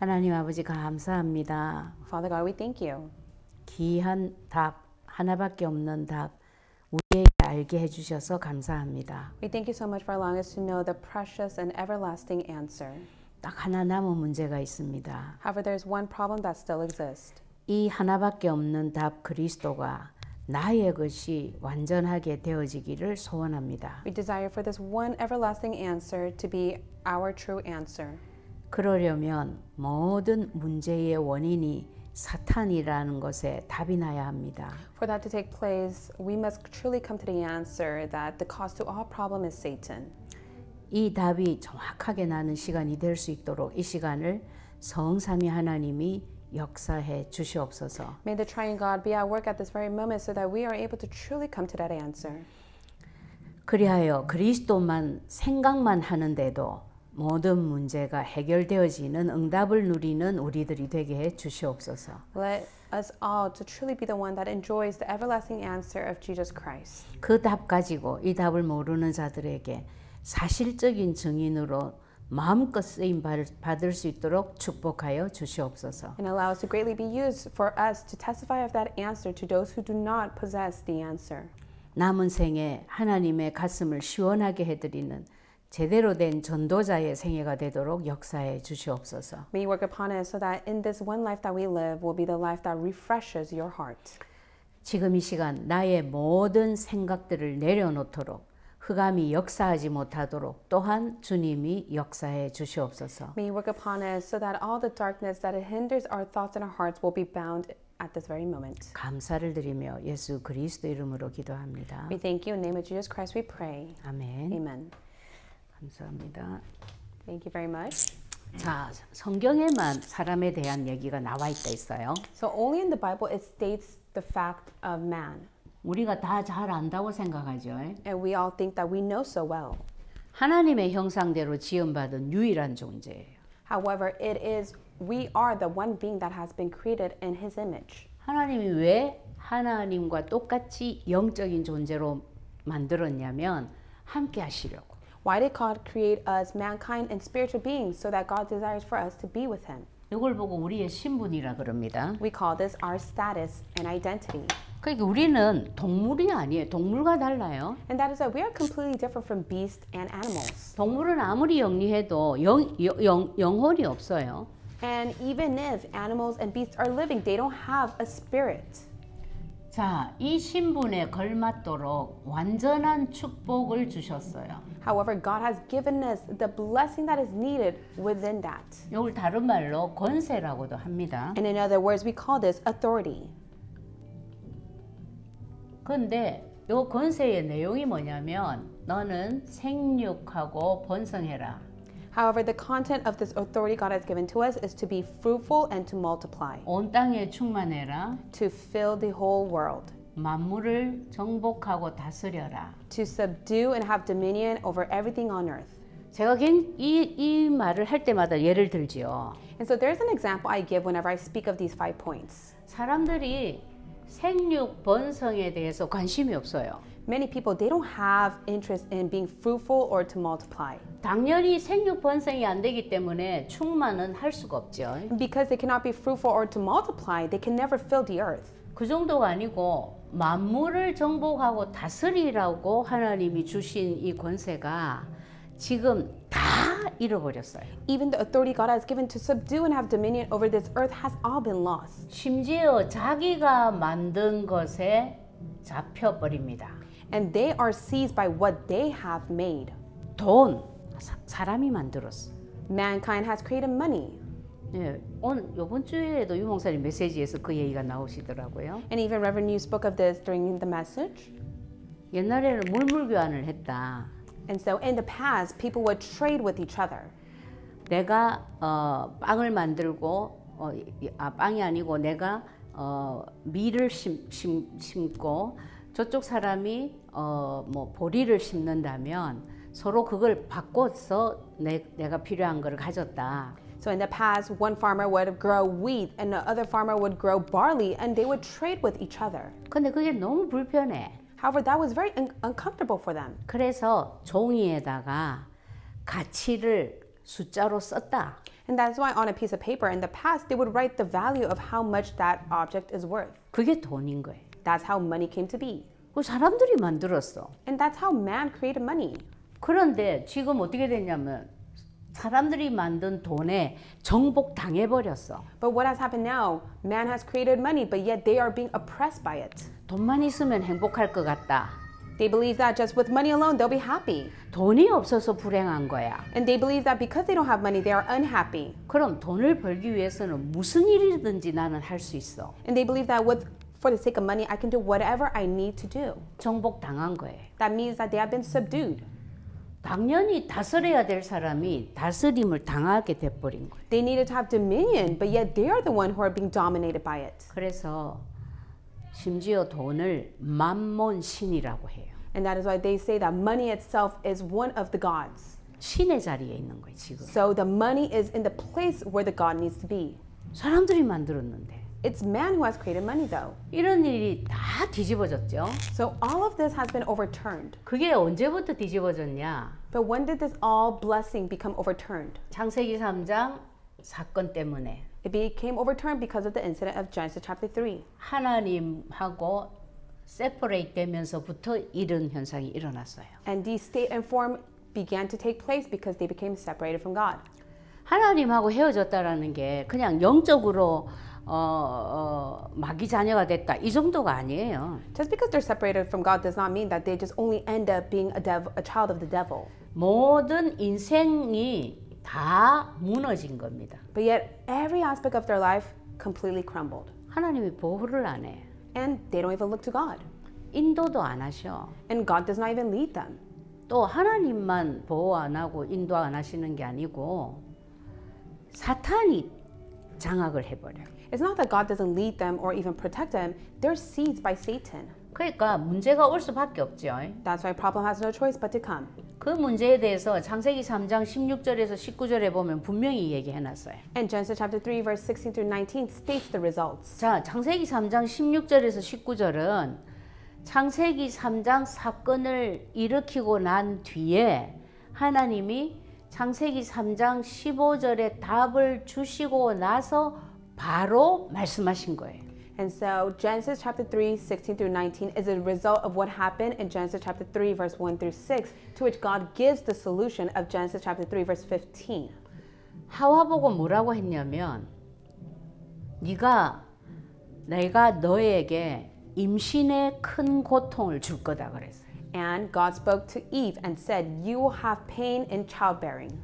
하나님 아버지 감사합니다. Father God, we thank you. 귀한 답, 하나밖에 없는 답 우리에게 알게 해주셔서 감사합니다. We thank you so much for allowing us to know the precious and everlasting answer. 딱 하나 남은 문제가 있습니다. However, there's one problem that still exists. 이 하나밖에 없는 답 그리스도가 나의 것이 완전하게 되어지기를 소원합니다. We desire for this one everlasting answer to be our true answer. 그러려면 모든 문제의 원인이 사탄이라는 것에 답이 나야 합니다. For that to take place, we must truly come to the answer that the cause to all problem is Satan. 이 답이 정확하게 나는 시간이 될 수 있도록 이 시간을 성삼위 하나님이 역사해 주시옵소서. May the triune God be at work at this very moment so that we are able to truly come to that answer. 그리하여 그리스도만 생각만 하는데도 모든 문제가 해결되어지는 응답을 누리는 우리들이 되게 해 주시옵소서. Let us all to truly be the one that enjoys the everlasting answer of Jesus Christ. 그 답 가지고 이 답을 모르는 자들에게 사실적인 증인으로 마음껏 쓰임 받을 수 있도록 축복하여 주시옵소서. And allow us to greatly be used for us to testify of that answer to those who do not possess the answer. 남은 생에 하나님의 가슴을 시원하게 해드리는 제대로 된 전도자의 생애가 되도록 역사해 주시옵소서. May you work upon us so that in this one life that we live will be the life that refreshes your heart. 지금 이 시간 나의 모든 생각들을 내려놓도록 흑암이 역사하지 못하도록 또한 주님이 역사해 주시옵소서. May you work upon us so that all the darkness that hinders our thoughts and our hearts will be bound at this very moment. 감사를 드리며 예수 그리스도 이름으로 기도합니다. We thank you in the name of Jesus Christ we pray. 아멘. Amen. 감사합니다. Thank you very much. 자, 성경에만 사람에 대한 얘기가 나와 있어요. So only in the Bible it states the fact of man. 우리가 다 잘 안다고 생각하죠. And we all think that we know so well. 하나님의 형상대로 지음받은 유일한 존재예요. However, we are the one being that has been created in His image. 하나님이 왜 하나님과 똑같이 영적인 존재로 만들었냐면 함께 하시려고. Why did God create us, mankind, and spiritual beings so that God desires for us to be with Him? 이걸 보고 우리의 신분이라 그럽니다. We call this our status and identity. 그러니까 우리는 동물이 아니에요. 동물과 달라요. And that is that we are completely different from beasts and animals. 동물은 아무리 영리해도 영혼이 없어요. And even if animals and beasts are living, they don't have a spirit. 자, 이 신분에 걸맞도록 완전한 축복을 주셨어요. However, God has given us the blessing that is needed within that. 이걸 다른 말로 권세라고도 합니다. And in other words, we call this authority. 근데 이 권세의 내용이 뭐냐면 너는 생육하고 번성해라. However, the content of this authority God has given to us is to be fruitful and to multiply, 온 땅에 충만해라. to fill the whole world, 만물을 정복하고 다스려라. to subdue and have dominion over everything on earth. 제가 이 말을 할 때마다 예를 들지요. And so there's an example I give whenever I speak of these 5 points. 사람들이 생육 번성에 대해서 관심이 없어요. Many people, they don't have interest in being fruitful or to multiply. 당연히 생육 번성이 안 되기 때문에 충만은 할 수가 없죠. Because they cannot be fruitful or to multiply, they can never fill the earth. 그 정도가 아니고 만물을 정복하고 다스리라고 하나님이 주신 이 권세가 지금 다 잃어버렸어요. Even the authority God has given to subdue and have dominion over this earth has all been lost. 심지어 자기가 만든 것에 잡혀버립니다. And they are seized by what they have made. 돈, 사람이 만들었어. Mankind has created money. 네, 이번 주에도 유 목사님 메시지에서 그 얘기가 나오시더라고요. And even Reverend Yu spoke of this during the message. 옛날에는 물물 교환을 했다. And so in the past, people would trade with each other. 내가 빵을 만들고 빵이 아니고 내가 밀을 심고 저쪽 사람이 뭐 보리를 심는다면 서로 그걸 바꿔서 내가 필요한 걸 가졌다. So in the past, one farmer would grow wheat and the other farmer would grow barley and they would trade with each other. 근데 그게 너무 불편해. However, that was very uncomfortable for them. 그래서 종이에다가 가치를 숫자로 썼다. And that's why on a piece of paper in the past, they would write the value of how much that object is worth. 그게 돈인 거예요. That's how money came to be. 그 사람들이 만들었어. And that's how man created money. 그런데 지금 어떻게 됐냐면 사람들이 만든 돈에 정복 당해버렸어. But what has happened now? Man has created money, but yet they are being oppressed by it. 돈만 있으면 행복할 것 같다. They believe that just with money alone, they'll be happy. 돈이 없어서 불행한 거야. And they believe that because they don't have money, they are unhappy. 그럼 돈을 벌기 위해서는 무슨 일이든지 나는 할 수 있어. And they believe that for the sake of money, I can do whatever I need to do. 정복 당한 거예요. That means that they have been subdued. 당연히 다스려야 될 사람이 다스림을 당하게 돼버린 거예요. They needed to have dominion, but yet they are the one who are being dominated by it. 그래서 심지어 돈을 만몬신이라고 해요. And that is why they say that money itself is one of the gods. 신의 자리에 있는 거예요, 지금. So the money is in the place where the god needs to be. 사람들이 만들었는데. It's man who has created money though. 이런 일이 다 뒤집어졌죠. So all of this has been overturned. 그게 언제부터 뒤집어졌냐? But when did this all blessing become overturned? 창세기 3장 사건 때문에. It became overturned because of the incident of Genesis chapter 3. 하나님하고 separate 되면서부터 이런 현상이 일어났어요. And these state and form began to take place because they became separated from God. 하나님하고 헤어졌다라는 게 그냥 영적으로 마귀 자녀가 됐다 이 정도가 아니에요. Just because they're separated from God does not mean that they just only end up being a child of the devil. 모든 인생이 다 무너진 겁니다. But yet every aspect of their life completely crumbled. 하나님이 보호를 안 해. And they don't even look to God. 인도도 안 하셔. And God does not even lead them. 또 하나님만 보호 안 하고 인도 안 하시는 게 아니고 사탄이 장악을 해버려. It's not that God doesn't lead them or even protect them. They're seized by Satan. 그러니까 문제가 올 수밖에 없죠. That's why problem has no choice but to come. 그 문제에 대해서 창세기 3장 16절에서 19절에 보면 분명히 얘기해놨어요. And Genesis chapter 3 verse 16 through 19 states the results. 자, 창세기 3장 16절에서 19절은 창세기 3장 사건을 일으키고 난 뒤에 하나님이 창세기 3장 15절에 답을 주시고 나서 바로 말씀하신 거예요. And so Genesis chapter 3, 16 through 19 is a result of what happened in Genesis chapter 3, verse 1 through 6, to which God gives the solution of Genesis chapter 3, verse 15. 하와 보고 뭐라고 했냐면 내가 너에게 임신의 큰 고통을 줄 거다 그랬어요. And God spoke to Eve and said, you will have pain in childbearing.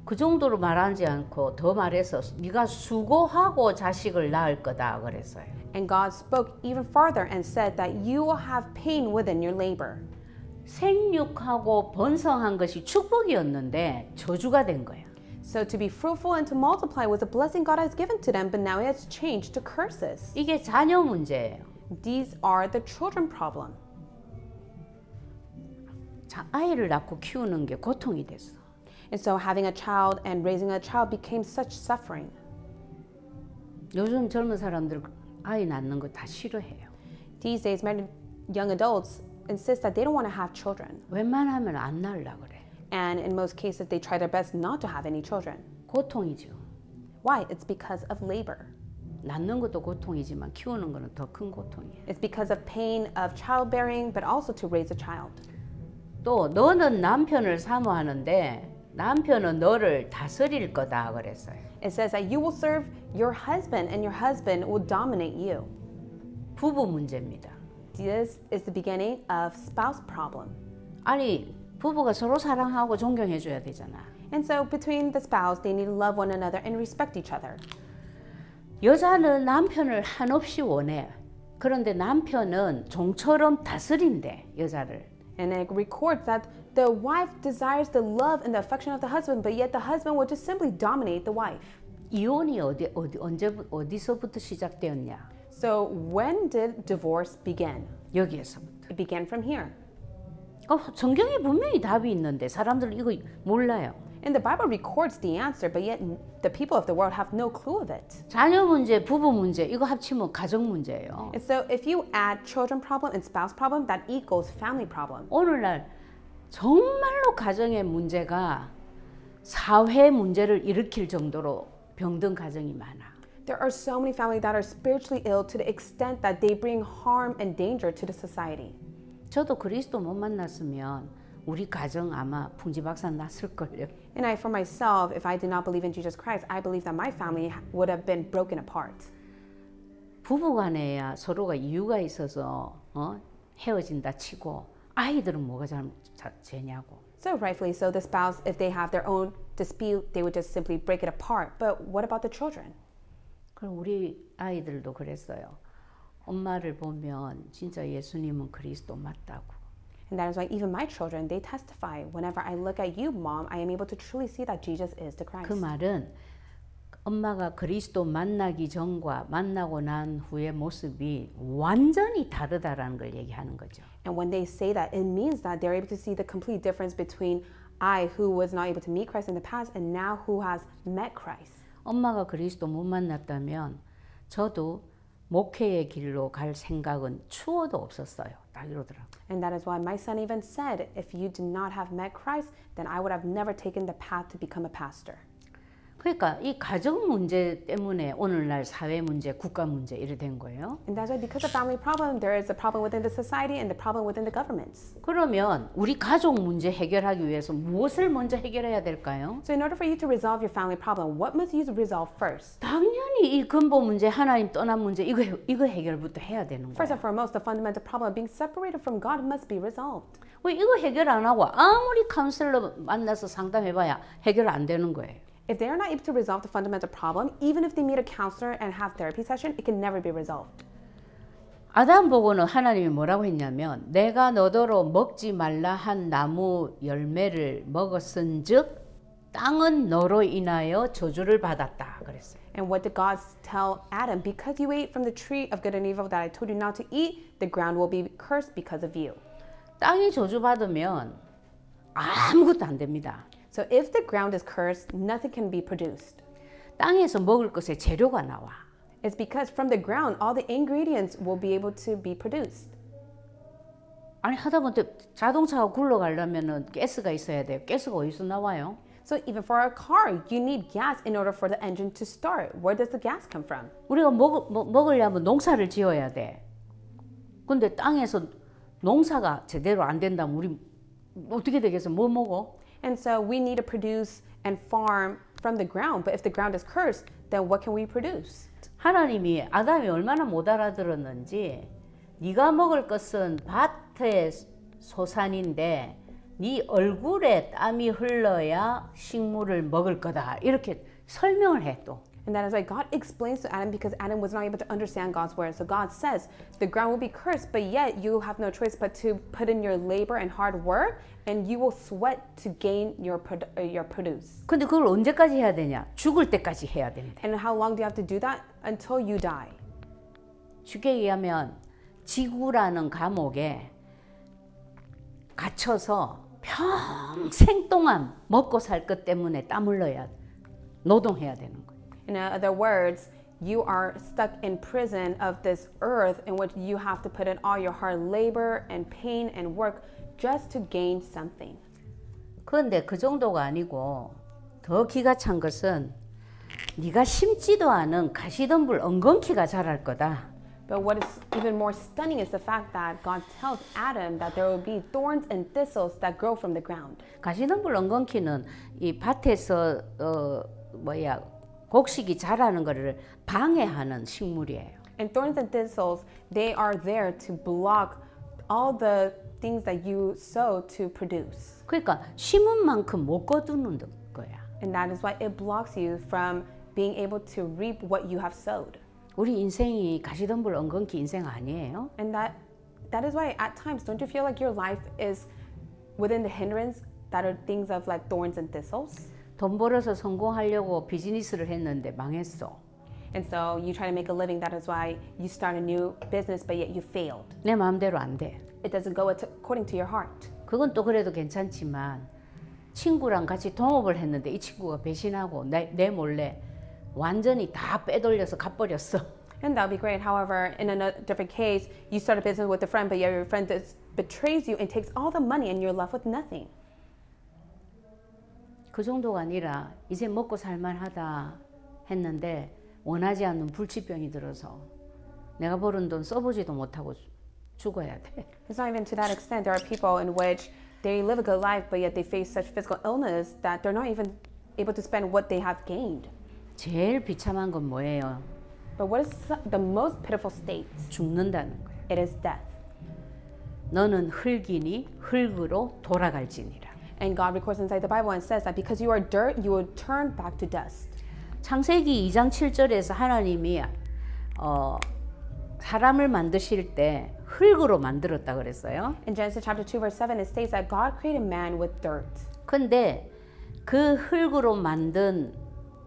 그 정도로 말하지 않고 더 말해서 네가 수고하고 자식을 낳을 거다 그랬어요. And God spoke even farther and said that you will have pain within your labor. 생육하고 번성한 것이 축복이었는데 저주가 된 거예요. So to be fruitful and to multiply was a blessing God has given to them, but now it has changed to curses. 이게 자녀 문제예요. These are the children problem. 아이를 낳고 키우는 게 고통이 됐어. And so having a child and raising a child became such suffering. 요즘 젊은 사람들 아이 낳는 거 다 싫어해요. These days, many young adults insist that they don't want to have children. 웬만하면 안 낳으려고 그래. And in most cases, they try their best not to have any children. 고통이죠. Why? It's because of labor. 낳는 것도 고통이지만 키우는 거는 더 큰 고통이에요. It's because of pain of childbearing, but also to raise a child. 또 너는 남편을 사모하는데 남편은 너를 다스릴 거다 그랬어요. It says that you will serve your husband and your husband will dominate you. 부부 문제입니다. This is the beginning of spouse problem. 아니 부부가 서로 사랑하고 존경해 줘야 되잖아. And so between the spouse, they need to love one another and respect each other. 여자는 남편을 한없이 원해. 그런데 남편은 종처럼 다스린대 여자를. And it records that the wife desires the love and the affection of the husband, but yet the husband will just simply dominate the wife. 이혼이 어디서부터 시작되었냐? So when did divorce begin? 여기에서부터. It began from here. 성경에 분명히 답이 있는데 사람들은 이거 몰라요. And the Bible records the answer, but yet the people of the world have no clue of it. 자녀 문제, 부부 문제 이거 합치면 가정 문제예요. And so if you add children problem and spouse problem, that equals family problem. 오늘날 정말로 가정의 문제가 사회 문제를 일으킬 정도로 병든 가정이 많아. There are so many families that are spiritually ill to the extent that they bring harm and danger to the society. 저도 그리스도 못 만났으면 우리 가정 아마 풍지박산 났을걸요. And I, for myself, if I did not believe in Jesus Christ, I believe that my family would have been broken apart. 부부간에야 서로가 이유가 있어서 헤어진다 치고 아이들은 뭐가 죄냐고. So rightfully so, the spouse, if they have their own dispute, they would just simply break it apart. But what about the children? 그럼 우리 아이들도 그랬어요. 엄마를 보면 진짜 예수님은 그리스도 맞다고. And that is why even my children, they testify. Whenever I look at you, Mom, I am able to truly see that Jesus is the Christ. 그 말은 엄마가 그리스도 만나기 전과 만나고 난 후의 모습이 완전히 다르다라는 걸 얘기하는 거죠. And when they say that, it means that they're able to see the complete difference between I, who was not able to meet Christ in the past, and now who has met Christ. 엄마가 그리스도 못 만났다면 저도 목회의 길로 갈 생각은 추워도 없었어요. 딱 이러더라고요. And that is why my son even said, if you did not have met Christ, then I would have never taken the path to become a pastor. 그러니까 이 가정 문제 때문에 오늘날 사회 문제, 국가 문제 이래 된 거예요. And that's why because of family problem, there is a problem within the society and the problem within the governments. 그러면 우리 가족 문제 해결하기 위해서 무엇을 먼저 해결해야 될까요? So in order for you to resolve your family problem, what must you resolve first? 당연히 이 근본 문제, 하나님 떠난 문제 이거 해결부터 해야 되는 First 거예요. and foremost, the fundamental problem of being separated from God must be resolved. 왜 이거 해결 안 하고 아무리 카운슬러 만나서 상담해봐야 해결 안 되는 거예요. If they are not able to resolve the fundamental problem, even if they meet a counselor and have therapy session, it can never be resolved. 아담 보고는 하나님이 뭐라고 했냐면 내가 너더러 먹지 말라 한 나무 열매를 먹었은즉 땅은 너로 인하여 저주를 받았다 그랬어요. And what did God tell Adam? Because you ate from the tree of good and evil that I told you not to eat, the ground will be cursed because of you. 땅이 저주받으면 아무것도 안 됩니다. So if the ground is cursed, nothing can be produced. 땅에서 먹을 것의 재료가 나와. It's because from the ground, all the ingredients will be able to be produced. 아니 하다못해 자동차가 굴러가려면은 가스가 있어야 돼요. 가스가 어디서 나와요? So even for a car, you need gas in order for the engine to start. Where does the gas come from? 우리가 먹으려면 농사를 지어야 돼. 근데 땅에서 농사가 제대로 안 된다면 우리 어떻게 되겠어? 뭐 먹어? And so we need to produce and farm from the ground. But if the ground is cursed, then what can we produce? 하나님이 아담이 얼마나 못 알아들었는지 네가 먹을 것은 밭의 소산인데 네 얼굴에 땀이 흘러야 식물을 먹을 거다. 이렇게 설명을 해 또. And that is why God explains to Adam because Adam was not able to understand God's word. So God says the ground will be cursed, but yet you have no choice but to put in your labor and hard work, and you will sweat to gain your produce. 근데 그걸 언제까지 해야 되냐? 죽을 때까지 해야 된대. And how long do you have to do that? Until you die. 쉽게 얘기하면 지구라는 감옥에 갇혀서 평생 동안 먹고 살 것 때문에 땀 흘러야 노동해야 되는 거예요. In other words, you are stuck in prison of this earth in which you have to put in all your hard labor and pain and work just to gain something. 그런데 그 정도가 아니고 더 기가 찬 것은 네가 심지도 않은 가시덤불 엉겅퀴가 자랄 거다. But what is even more stunning is the fact that God tells Adam that there will be thorns and thistles that grow from the ground. 가시덤불 엉겅퀴는 이 밭에서 곡식이 자라는 것을 방해하는 식물이에요. And thorns and thistles, they are there to block all the things that you sow to produce. 그러니까 심은 만큼 못 거두는 거야. And that is why it blocks you from being able to reap what you have sowed. 우리 인생이 가시덤불 엉겅퀴 인생 아니에요? And that is why at times don't you feel like your life is within the hindrance that are things of like thorns and thistles? 돈 벌어서 성공하려고 비즈니스를 했는데 망했어. And so you try to make a living. That is why you start a new business, but yet you failed. 내 마음대로 안 돼. It doesn't go according to your heart. 그건 또 그래도 괜찮지만 친구랑 같이 동업을 했는데 이 친구가 배신하고 내 몰래 완전히 다 빼돌려서 갚버렸어. And that would be great. However, in a different case, you start a business with a friend, but yet your friend betrays you and takes all the money and you're left with nothing. 그 정도가 아니라 이제 먹고 살만하다 했는데 원하지 않는 불치병이 들어서 내가 벌은 돈 써보지도 못하고 죽어야 돼. It's not even to that extent. There are people in which they live a good life, but yet they face such physical illness that they're not even able to spend what they have gained. 제일 비참한 건 뭐예요? But what is the most pitiful state? 죽는다는 거예요. It is death. 너는 흙이니 흙으로 돌아갈지니라. And God records inside the Bible and says that because you are dirt, you will turn back to dust. 창세기 2장 7절에서 하나님이 사람을 만드실 때 흙으로 만들었다 그랬어요. In Genesis chapter 2 verse 7 it states that God created man with dirt. 근데 그 흙으로 만든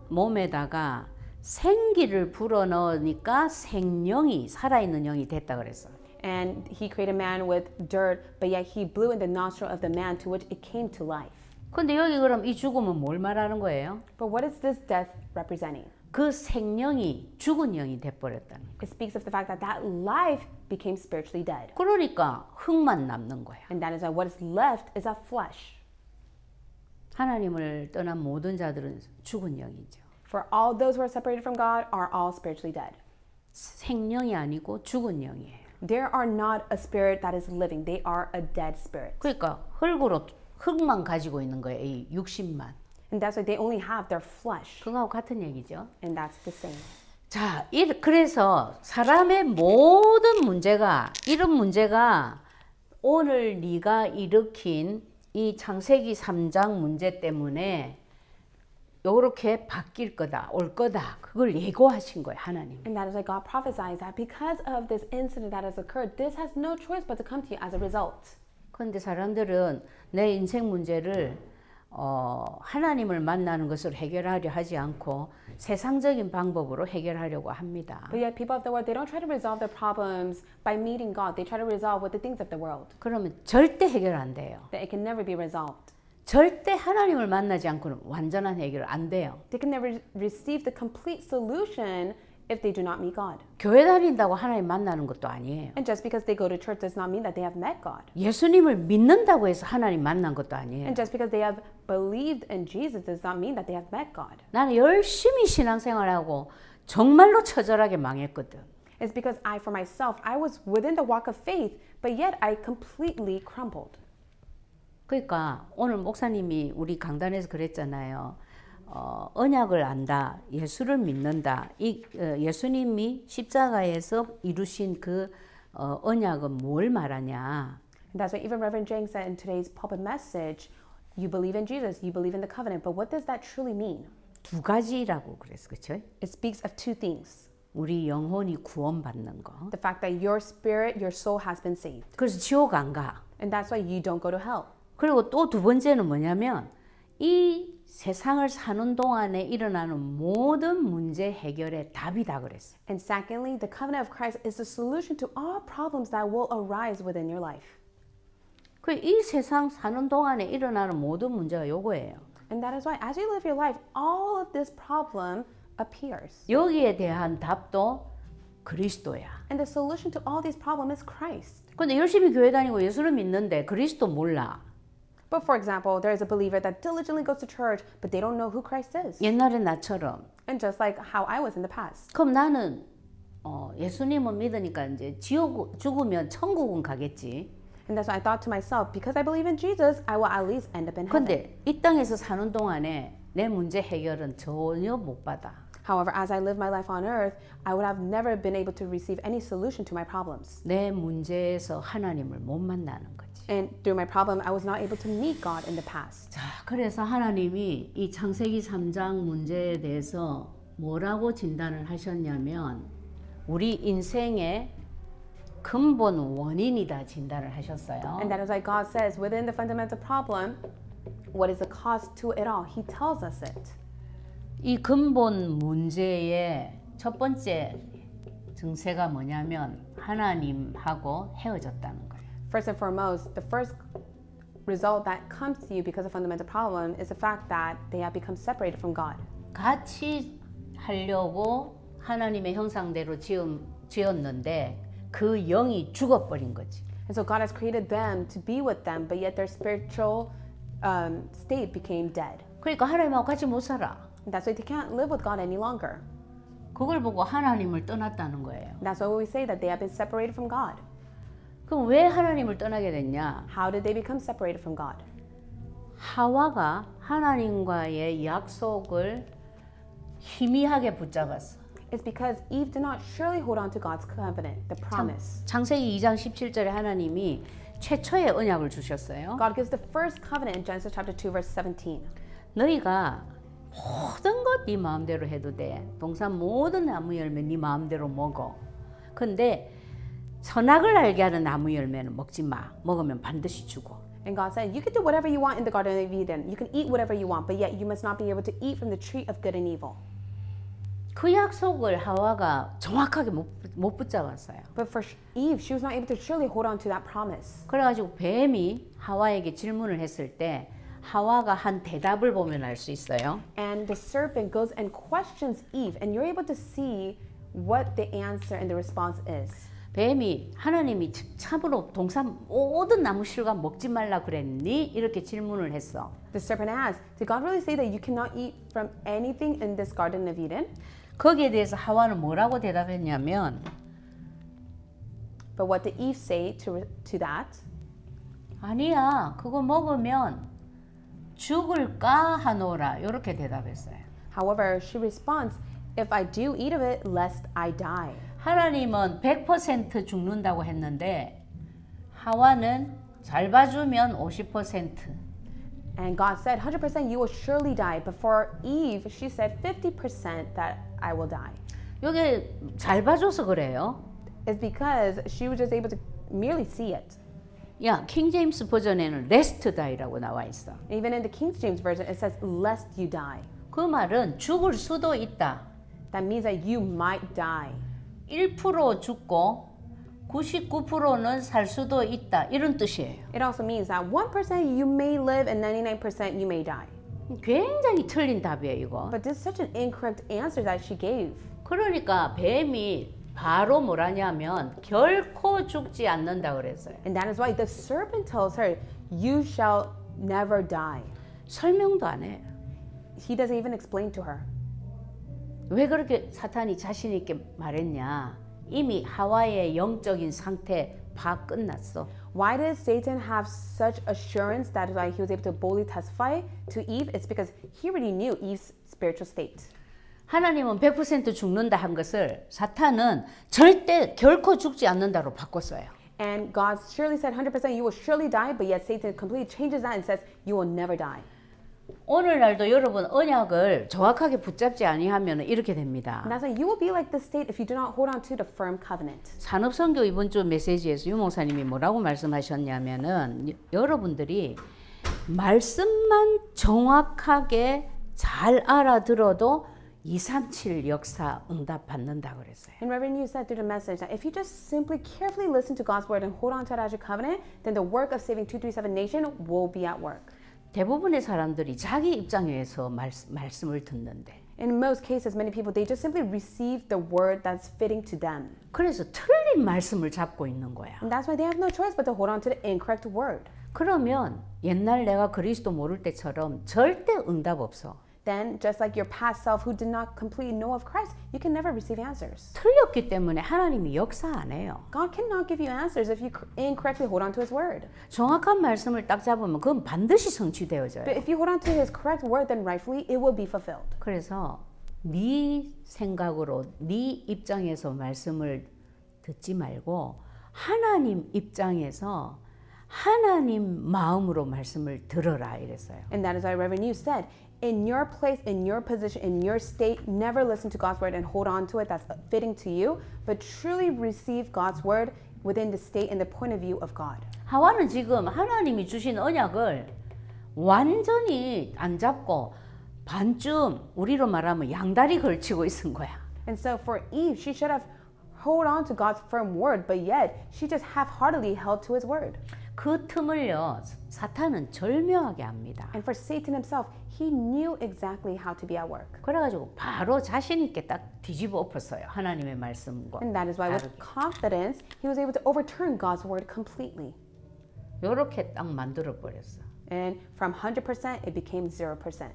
몸에다가 생기를 불어넣으니까 생명이 살아있는 영이 됐다 그랬어. And he created man with dirt, but yet he blew in the nostril of the man to which it came to life. 근데 여기 그럼 이 죽음은 뭘 말하는 거예요? But what is this death representing? 그 생명이 죽은 영이 돼버렸다는 거예요. It speaks of the fact that that life became spiritually dead. 그러니까 흙만 남는 거야. And that is why what is left is that flesh. 하나님을 떠난 모든 자들은 죽은 영이죠. For all those who are separated from God are all spiritually dead. 생명이 아니고 죽은 영이에요. There are not a spirit that is living. They are a dead spirit. 그러니까 흙만 가지고 있는 거예요. 이 육신만. And that's why they only have their flesh. 그거하고 같은 얘기죠. And that's the same. 자, 그래서 사람의 모든 문제가 이런 문제가 오늘 네가 일으킨 이 창세기 3장 문제 때문에 요렇게 바뀔 거다, 올 거다. 그걸 예고하신 거예요, 하나님. And that is why God prophesies that because of this incident that has occurred, this has no choice but to come to you as a result. 그런데 사람들은 내 인생 문제를 하나님을 만나는 것으로 해결하려 하지 않고 세상적인 방법으로 해결하려고 합니다. But yet people of the world, they don't try to resolve their problems by meeting God. They try to resolve with the things of the world. 그러면 절대 해결 안 돼요. That it can never be resolved. 절대 하나님을 만나지 않고는 완전한 해결 안 돼요. They can never receive the complete solution if they do not meet God. 교회 다닌다고 하나님 만나는 것도 아니에요. And just because they go to church does not mean that they have met God. 예수님을 믿는다고 해서 하나님 만난 것도 아니에요. And just because they have believed in Jesus does not mean that they have met God. 나는 열심히 신앙생활하고 정말로 처절하게 망했거든. It's because I, for myself, I was within the walk of faith, but yet I completely crumbled. 그러니까 오늘 목사님이 우리 강단에서 그랬잖아요. 언약을 안다, 예수를 믿는다. 예수님이 십자가에서 이루신 그 언약은 뭘 말하냐? And that's why even Reverend Jang said in today's pulpit message, you believe in Jesus, you believe in the covenant, but what does that truly mean? 두 가지라고 그랬어, 그렇죠? It speaks of two things. 우리 영혼이 구원받는 거. The fact that your spirit, your soul has been saved. 그래서 지옥 안 가. And that's why you don't go to hell. 그리고 또 두 번째는 뭐냐면 이 세상을 사는 동안에 일어나는 모든 문제 해결의 답이다 그랬어요. And secondly, the covenant of Christ is the solution to all problems that will arise within your life. 이 세상 사는 동안에 일어나는 모든 문제가 요거예요. And that is why as you live your life, all of this problem appears. 여기에 대한 답도 그리스도야. And the solution to all these problems is Christ. 근데 열심히 교회 다니고 예수를 믿는데 그리스도 몰라. But for example, there is a believer that diligently goes to church, but they don't know who Christ is. 옛날에 나처럼. And just like how I was in the past. 그럼 나는 예수님을 믿으니까 이제 죽으면 천국은 가겠지. And that's why I thought to myself, because I believe in Jesus, I will at least end up in heaven. 근데 이 땅에서 사는 동안에 내 문제 해결은 전혀 못 받아. However, as I live my life on earth, I would have never been able to receive any solution to my problems. 내 문제에서 하나님을 못 만나는 거지. And through my problem, I was not able to meet God in the past. 자, 그래서 하나님이 이 창세기 3장 문제에 대해서 뭐라고 진단을 하셨냐면 우리 인생의 근본 원인이다 진단을 하셨어요. And that is why God says within the fundamental problem, what is the cause to it all? He tells us it. 이 근본 문제의 첫 번째 증세가 뭐냐면 하나님하고 헤어졌다는 거예요. First and foremost, the first result that comes to you because of fundamental problem is the fact that they have become separated from God. 같이 하려고 하나님의 형상대로 지었는데 그 영이 죽어버린 거지. And so God has created them to be with them, but yet their spiritual state became dead. 그러니까 하나님하고 같이 못 살아. That's why they can't live with God any longer. 그걸 보고 하나님을 떠났다는 거예요. That's why we say that they have been separated from God. 그럼 왜 하나님을 떠나게 됐냐? How did they become separated from God? 하와가 하나님과의 약속을 희미하게 붙잡았어. It's because Eve did not surely hold on to God's covenant, the promise. 창세기 2장 17절에 하나님이 최초의 언약을 주셨어요. God gives the first covenant in Genesis chapter 2 verse 17. 너희가 모든 것 네 마음대로 해도 돼. 동산 모든 나무 열매 네 마음대로 먹어. 근데 선악을 알게 하는 나무 열매는 먹지 마. 먹으면 반드시 죽어. And God said, you can do whatever you want in the Garden of Eden. You can eat whatever you want, but yet you must not be able to eat from the tree of good and evil. 그 약속을 하와가 정확하게 못 붙잡았어요. But for Eve, she was not able to surely hold on to that promise. 그래가지고 뱀이 하와에게 질문을 했을 때 하와가 한 대답을 보면 알 수 있어요. And the serpent goes and questions Eve, and you're able to see what the answer and the response is. 뱀이 하나님이 참으로 동산 모든 나무 실과 먹지 말라 그랬니? 이렇게 질문을 했어. The serpent asked, did God really say that you cannot eat from anything in this Garden of Eden? 거기에 대해서 하와는 뭐라고 대답했냐면 But what did Eve say to that? 아니야, 그거 먹으면 죽을까 하노라 이렇게 대답했어요. However, she responds, if I do eat of it, lest I die. 하나님은 100% 죽는다고 했는데 하와는 잘 봐주면 50%. And God said, 100% you will surely die. But for Eve, she said 50% that I will die. 이게 잘 봐줘서 그래요. It's because she was just able to merely see it. 야, 킹 제임스 버전에는 rest die라고 나와 있어. Even in the King James Version, it says, lest you die. 그 말은 죽을 수도 있다. That means that you might die. 1% 죽고 99%는 살 수도 있다. 이런 뜻이에요. It also means that 1% you may live and 99% you may die. 굉장히 틀린 답이에요, 이거. But this is such an incorrect answer that she gave. 그러니까 뱀이 바로 뭐라냐면 결코 죽지 않는다 그랬어요. And that is why the serpent tells her, you shall never die. 설명도 안 해요. He doesn't even explain to her. 왜 그렇게 사탄이 자신 있게 말했냐? 이미 하와의 영적인 상태 다 끝났어. Why did Satan have such assurance that he was able to boldly testify to Eve? It's because he already knew Eve's spiritual state. 하나님은 100% 죽는다 한 것을 사탄은 절대 결코 죽지 않는다로 바꿨어요. And God surely said 100% you will surely die, but yet Satan completely changes that and says you will never die. 오늘날도 여러분 언약을 정확하게 붙잡지 아니하면 이렇게 됩니다. And that's why you will be like this state if you do not hold on to the firm covenant. 산업선교 이번 주 메시지에서 유 목사님이 뭐라고 말씀하셨냐면은 여러분들이 말씀만 정확하게 잘 알아들어도 237 역사 응답 받는다 그랬어요. And Reverend Yu said through the message that if you just simply carefully listen to God's word and hold on to it as your covenant, then the work of saving 237 nation will be at work. 대부분의 사람들이 자기 입장에서 말씀을 듣는데 In most cases, many people, they just simply receive the word that's fitting to them. 그래서 틀린 말씀을 잡고 있는 거야. And that's why they have no choice but to hold on to the incorrect word. 그러면 옛날 내가 그리스도 모를 때처럼 절대 응답 없어. Then, just like your past self who did not completely know of Christ, you can never receive answers. 틀렸기 때문에 하나님이 역사 안 해요. God cannot give you answers if you incorrectly hold on to His word. 정확한 말씀을 딱 잡으면 그건 반드시 성취되어져요. But if you hold on to His correct word, then rightfully it will be fulfilled. 그래서 네 생각으로 네 입장에서 말씀을 듣지 말고 하나님 입장에서 하나님 마음으로 말씀을 들어라 이랬어요. And that is why Reverend Yu said, in your place, in your position, in your state, never listen to God's word and hold on to it that's fitting to you, but truly receive God's word within the state and the point of view of God. 하와는 지금 하나님이 주신 언약을 완전히 안 잡고 반쯤 우리로 말하면 양다리 걸치고 있은 거야. And so for Eve, she should have hold on to God's firm word, but yet she just half-heartedly held to His word. 그 틈을요 사탄은 절묘하게 압니다. And for Satan himself, he knew exactly how to be at work. 그래가지고 바로 자신 있게 딱 뒤집어 엎었어요. 하나님의 말씀과. And that is why with confidence, he was able to overturn God's word completely. 이렇게 딱 만들어 버렸어. And from 100%, it became 0%.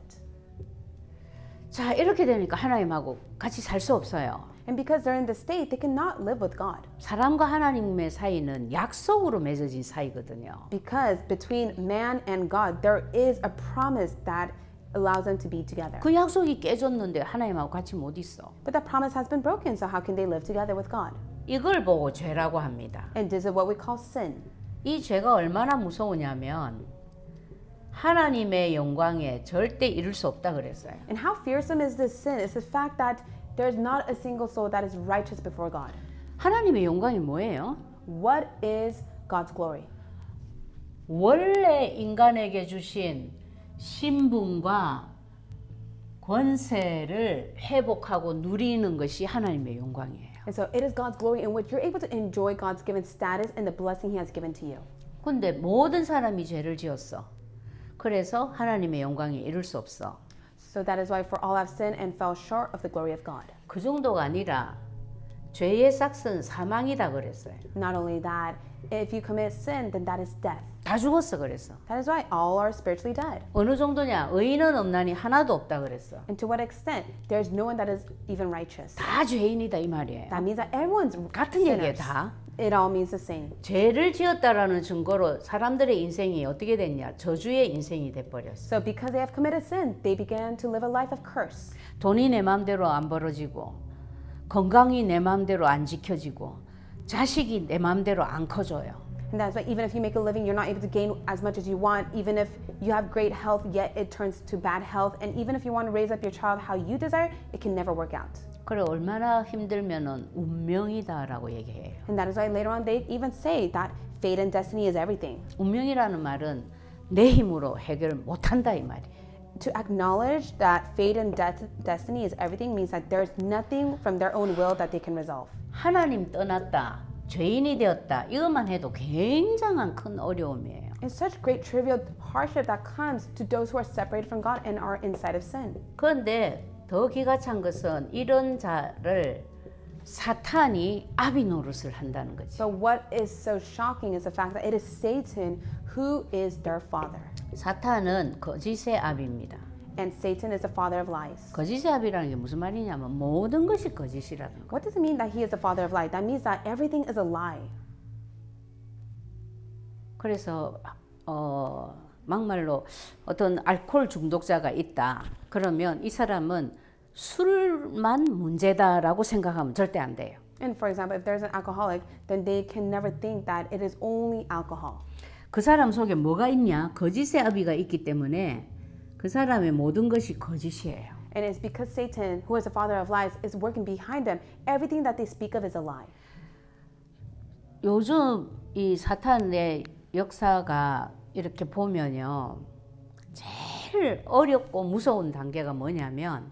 자, 이렇게 되니까 하나님하고 같이 살 수 없어요. And because they're in this state, they cannot live with God. 사람과 하나님의 사이는 약속으로 맺어진 사이거든요. Because between man and God, there is a promise that allows them to be together. 그 약속이 깨졌는데 하나님하고 같이 못 있어. But that promise has been broken, so how can they live together with God? 이걸 보고 죄라고 합니다. And this is what we call sin. 이 죄가 얼마나 무서우냐면 하나님의 영광에 절대 이룰 수 없다 그랬어요. And how fearsome is this sin? It's the fact that there's not a single soul that is righteous before God. 하나님의 영광이 뭐예요? What is God's glory? 원래 인간에게 주신 신분과 권세를 회복하고 누리는 것이 하나님의 영광이에요. And so it is God's glory in which you're able to enjoy God's given status and the blessing He has given to you. 근데 모든 사람이 죄를 지었어. 그래서 하나님의 영광이 이룰 수 없어. So that is why for all have sinned and fell short of the glory of God. 그 정도가 아니라 죄의 삭은 사망이다 그랬어요. Not only that, if you commit sin, then that is death. 다 죽었어 그랬어. That is why all are spiritually dead. 어느 정도냐? 의인은 없나니 하나도 없다 그랬어. And to what extent? There's no one that is even righteous. 다 죄인이다 이 말이에요. That means that everyone's 같은 얘기에 sinners. 다. It all means the same. 죄를 지었다라는 증거로 사람들의 인생이 어떻게 됐냐? 저주의 인생이 돼버렸어. So because they have committed sin, they began to live a life of curse. 돈이 내 마음대로 안 벌어지고 건강이 내 마음대로 안 지켜지고 자식이 내 마음대로 안 커져요. And that's why even if you make a living, you're not able to gain as much as you want. Even if you have great health, yet it turns to bad health. And even if you want to raise up your child how you desire, it can never work out. 그래 얼마나 힘들면은 운명이다라고 얘기해요. And that is why later on they even say that fate and destiny is everything. 운명이라는 말은 내 힘으로 해결 못한다 이 말이에요. To acknowledge that fate and destiny is everything means that there's nothing from their own will that they can resolve. 하나님 떠났다, 죄인이 되었다 이것만 해도 굉장한 큰 어려움이에요. It's such great trivial hardship that comes to those who are separated from God and are inside of sin. 그런데 더 기가 찬 것은 이런 자를 사탄이 아비 노릇을 한다는 거지. But what is so shocking is the fact that it is Satan who is their father. 사탄은 거짓의 아비입니다. And Satan is the father of lies. 거짓의 아비라는 게 무슨 말이냐면 모든 것이 거짓이라는 거. What does it mean that he is the father of lies? That means that everything is a lie. 그래서 막말로 어떤 알코올 중독자가 있다. 그러면 이 사람은 술만 문제다라고 생각하면 절대 안 돼요. And for example, if there's an alcoholic, then they can never think that it is only alcohol. 그 사람 속에 뭐가 있냐? 거짓의 아비가 있기 때문에 그 사람의 모든 것이 거짓이에요. And it's because Satan, who is the father of lies, is working behind them. Everything that they speak of is a lie. 요즘 이 사탄의 역사가 이렇게 보면요. 제일 어렵고 무서운 단계가 뭐냐면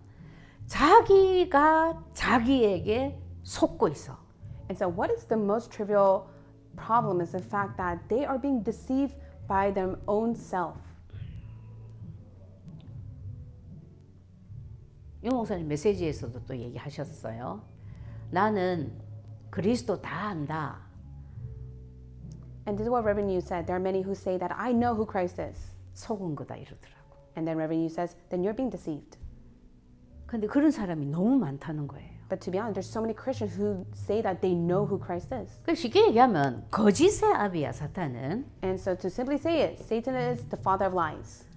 자기가 자기에게 속고 있어. And so what is the most trivial problem is the fact that they are being deceived by their own self. 유 목사님 메시지에서도 또 얘기하셨어요. 나는 그리스도 다 안다. And this is what Reverend Yu said. There are many who say that I know who Christ is. 속은 거다 이러더라고. And then Reverend Yu says, then you're being deceived. 근데 그런 사람이 너무 많다는 거예요. But to be honest, there's so many Christians who say that they know who Christ is. 쉽게 얘기하면 거짓의 아비야 사탄은. And so to simply say it, Satan is the father of lies.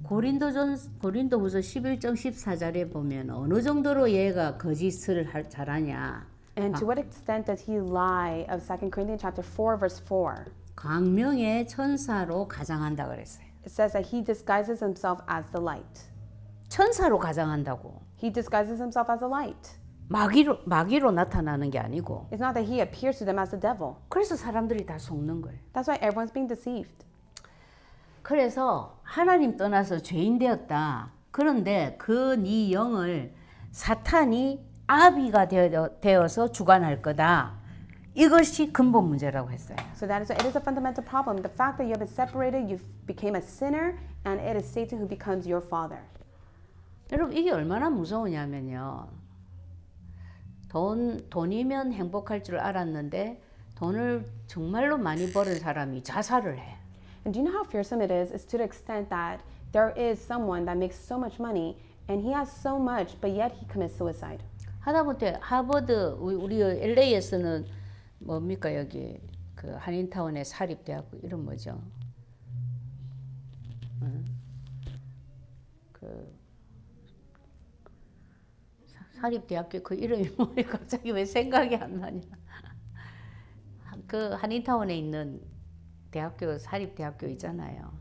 고린도후서 11장 14절에 보면 어느 정도로 얘가 거짓을 잘하냐. And to what extent does he lie of 2 Corinthians chapter 4 verse 4? 광명의 천사로 가장한다 그랬어요. It says that he disguises himself as the light. 천사로 가장한다고. He disguises himself as a light. 마귀로 나타나는 게 아니고. It's not that he appears to them as the devil. 그래서 사람들이 다 속는 거예요. That's why everyone's being deceived. 그래서 하나님 떠나서 죄인 되었다. 그런데 그 네 영을 사탄이 아비가 되어서 주관할 거다. 이것이 근본 문제라고 했어요. So that is it is a fundamental problem. The fact that you have been separated, you became a sinner, and it is Satan who becomes your father. 여러분 이게 얼마나 무서우냐면요. 돈이면 행복할 줄 알았는데 돈을 정말로 많이 버는 사람이 자살을 해. And do you know how fearsome it is? It's to the extent that there is someone that makes so much money and he has so much, but yet he commits suicide. 하다못해 하버드 우리 LA에서는 뭡니까 여기 그 한인타운의 사립대학교 이름 뭐죠? 그 사립대학교 그 이름이 뭐예요? 갑자기 왜 생각이 안 나냐? 그 한인타운에 있는 대학교 사립대학교 있잖아요.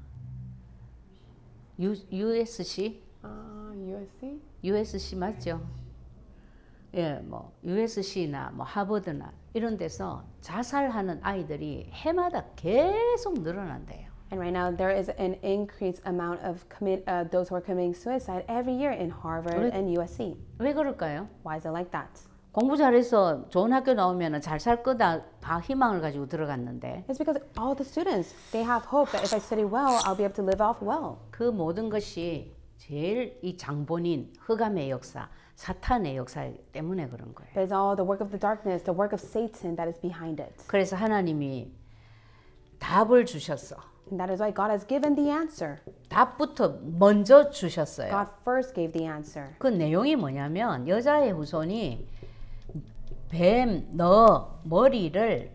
USC? USC? USC 맞죠? 예, 뭐 USC나 뭐 하버드나 이런 데서 자살하는 아이들이 해마다 계속 늘어난대요. And right now there is an increased amount of those who are committing suicide every year in Harvard and USC. 왜 그럴까요? Why is it like that? 공부 잘해서 좋은 학교 나오면 잘 살 거다 다 희망을 가지고 들어갔는데 It's because all the students, they have hope that if I study well, I'll be able to live off well. 그 모든 것이 제일 이 장본인 흑암의 역사, 사탄의 역사 때문에 그런 거예요. But it's all the work of the darkness, the work of Satan that is behind it. 그래서 하나님이 답을 주셨어. And that is why God has given the answer. 답부터 먼저 주셨어요. God first gave the answer. 그 내용이 뭐냐면 여자의 후손이 뱀 너 머리를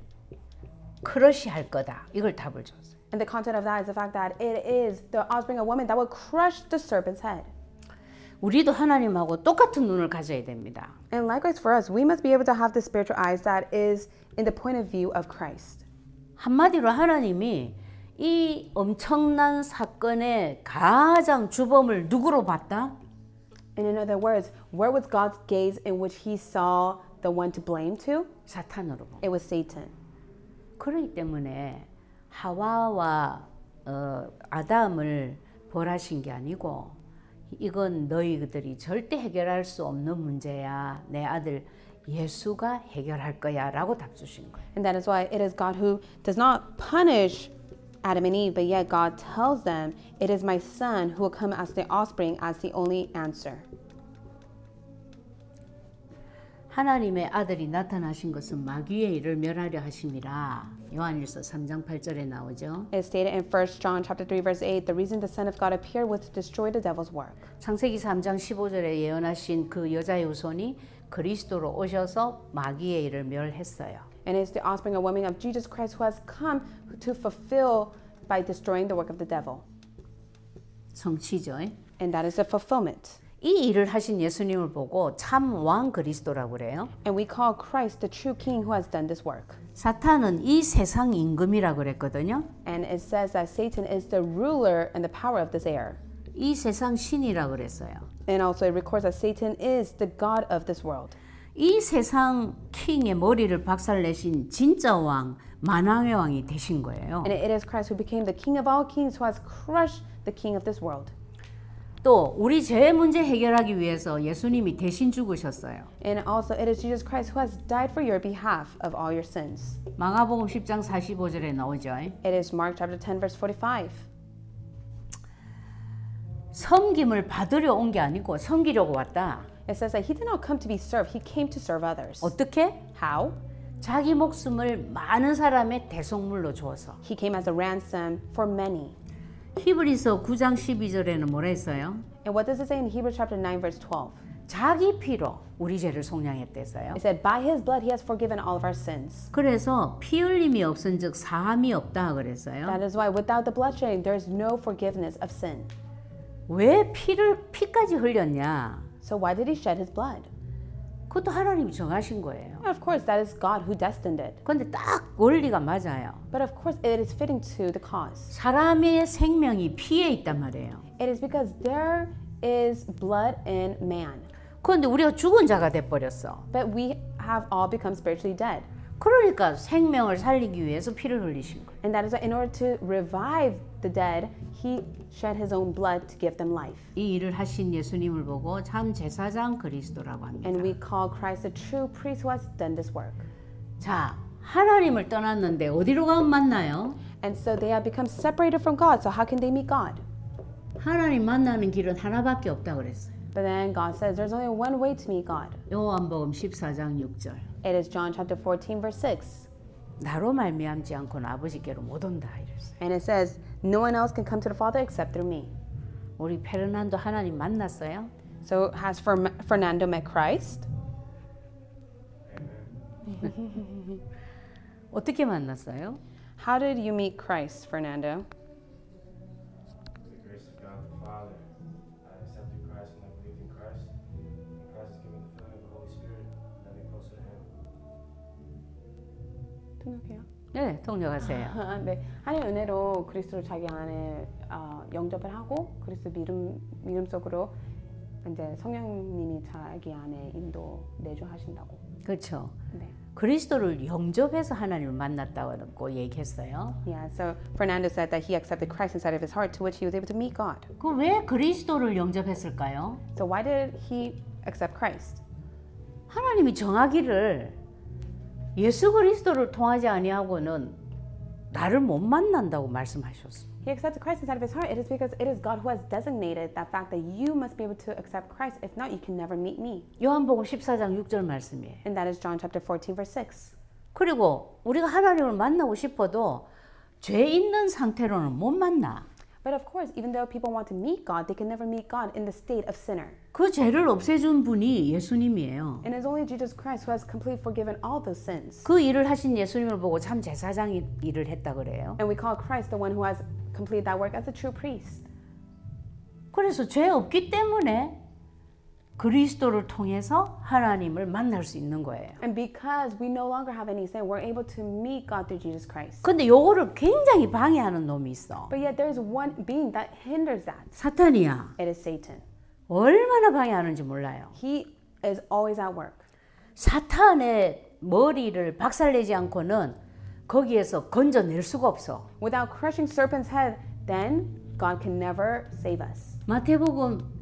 크러쉬할 거다. 이걸 답을 줬어요. And the content of that is the fact that it is the offspring of woman that will crush the serpent's head. 우리도 하나님하고 똑같은 눈을 가져야 됩니다. And likewise for us, we must be able to have the spiritual eyes that is in the point of view of Christ. 한마디로 하나님이 이 엄청난 사건의 가장 주범을 누구로 봤다? And in other words, where was God's gaze in which he saw the one to blame to? 사탄으로 본. It was Satan. 그렇기 때문에 하와와 아담을 벌하신 게 아니고 이건 너희들이 절대 해결할 수 없는 문제야. 내 아들 예수가 해결할 거야 라고 답 주신 거예요. And that is why it is God who does not punish Adam and Eve, but yet God tells them, it is my son who will come as the offspring as the only answer. 하나님의 아들이 나타나신 것은 마귀의 일을 멸하려 하심이라. 요한일서 3장 8절에 나오죠. It is stated in 1 John chapter 3 verse 8, the reason the Son of God appeared was to destroy the devil's work. 창세기 3장 15절에 예언하신 그 여자의 후손이 그리스도로 오셔서 마귀의 일을 멸했어요. And it is the offspring of woman of Jesus Christ who has come to fulfill by destroying the work of the devil. 성취죠. And that is the fulfillment. 이 일을 하신 예수님을 보고 참 왕 그리스도라고 그래요. And we call Christ the true king who has done this work. 사탄은 이 세상 임금이라고 그랬거든요. And it says that Satan is the ruler and the power of this air. 이 세상 신이라고 그랬어요. And also it records that Satan is the god of this world. 이 세상 킹의 머리를 박살내신 진짜 왕, 만왕의 왕이 되신 거예요. And it is Christ who became the king of all kings who has crushed the king of this world. 또 우리 죄 문제 해결하기 위해서 예수님이 대신 죽으셨어요. And also it is Jesus Christ who has died for your behalf of all your sins. 마가복음 10장 45절에 나오죠. It is Mark chapter 10 verse 45. 섬김을 받으려 온 게 아니고 섬기려고 왔다. It says that he did not come to be served, he came to serve others. 어떻게? How? 자기 목숨을 많은 사람의 대속물로 주어서. He came as a ransom for many. 히브리서 9장 12절에는 뭐라 했어요? And what does it say in Hebrews chapter 9 verse 12? 자기 피로 우리 죄를 속량했댔어요. It said, by his blood he has forgiven all of our sins. 그래서 피 흘림이 없은즉 사함이 없다 그랬어요. That is why without the bloodshedding there is no forgiveness of sin. 왜 피까지 흘렸냐? So why did he shed his blood? 그것도 하나님이 정하신 거예요. And of course that is God who destined it. 근데 딱 원리가 맞아요. But of course it is fitting to the cause. 사람의 생명이 피에 있단 말이에요. It is because there is blood in man. 그런데 우리가 죽은 자가 돼버렸어. But we have all become spiritually dead. 그러니까 생명을 살리기 위해서 피를 흘리신 거예요. And that is why in order to revive the dead, he shed his own blood to give them life. 이 일을 하신 예수님을 보고 참 제사장 그리스도라고 합니다. And we call Christ the true priest who has done this work. 자, 하나님을 떠났는데 어디로 가면 만나요? And so they have become separated from God. So how can they meet God? 하나님 만나는 길은 하나밖에 없다 그랬어요. But then God says there's only one way to meet God. 요한복음 14장 6절. It is John chapter 14 verse 6. 나로 말미암지 않고는 아버지께로 못 온다 이랬어요. And it says, no one else can come to the Father except through me. 우리 페르난도 하나님 만났어요? So has Fernando met Christ? 어떻게 만났어요? How did you meet Christ, Fernando? The grace of God the Father. I accepted Christ and I believed in Christ. And Christ has given me the filling of the Holy Spirit, led me closer to Him. 통역해요. 네, 통역하세요. 네, 하나님 은혜로 그리스도를 자기 안에 영접을 하고 그리스도 믿음 속으로 이제 성령님이 자기 안에 인도 내주하신다고. 그렇죠. 네. 그리스도를 영접해서 하나님을 만났다고 얘기했어요. Yeah, so Fernando said that he accepted Christ inside of his heart, to which he was able to meet God. 그 왜 그리스도를 영접했을까요? So why did he accept Christ? 하나님이 정하기를 예수 그리스도를 통하지 아니하고는 나를 못 만난다고 말씀하셨어요. He accepted Christ inside of his heart. It is because it is God who has designated that fact that you must be able to accept Christ. If not, you can never meet me. 요한복음 14장 6절 말씀이에요. And that is John chapter 14, verse 6. 그리고 우리가 하나님을 만나고 싶어도 죄 있는 상태로는 못 만나. But of course, even though people want to meet God, they can never meet God in the state of sinner. 그 죄를 없애준 분이 예수님이에요. And it's only Jesus Christ who has completely forgiven all those sins. 그 일을 하신 예수님을 보고 참 제사장이 일을 했다 그래요. And we call Christ the one who has completed that work as a true priest. 그래서 죄 없기 때문에 그리스도를 통해서 하나님을 만날 수 있는 거예요. And because we no longer have any sin, we're able to meet God through Jesus Christ. 근데 요거를 굉장히 방해하는 놈이 있어. But yet there is one being that hinders that. 사탄이야. It is Satan. 얼마나 방해하는지 몰라요. He is always at work. 사탄의 머리를 박살내지 않고는 거기에서 건져낼 수가 없어. Without crushing serpent's head, then God can never save us. 마태복음